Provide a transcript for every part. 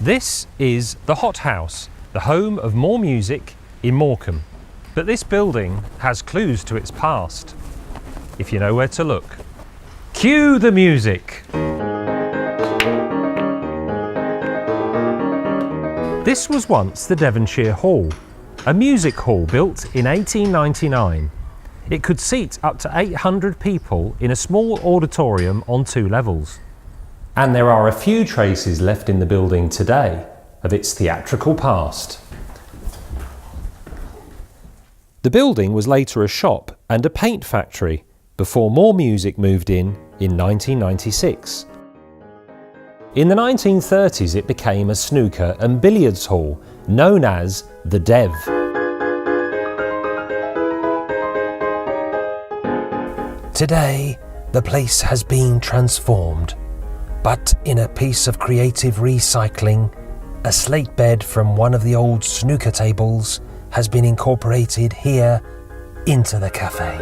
This is the Hothouse, the home of more music in Morecambe. But this building has clues to its past, if you know where to look. Cue the music! This was once the Devonshire Hall, a music hall built in 1899. It could seat up to 800 people in a small auditorium on 2 levels. And there are a few traces left in the building today of its theatrical past. The building was later a shop and a paint factory before more music moved in 1996. In the 1930s it became a snooker and billiards hall known as the Dev. Today, the place has been transformed, but in a piece of creative recycling, a slate bed from one of the old snooker tables has been incorporated here into the cafe.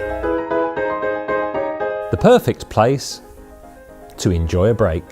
The perfect place to enjoy a break.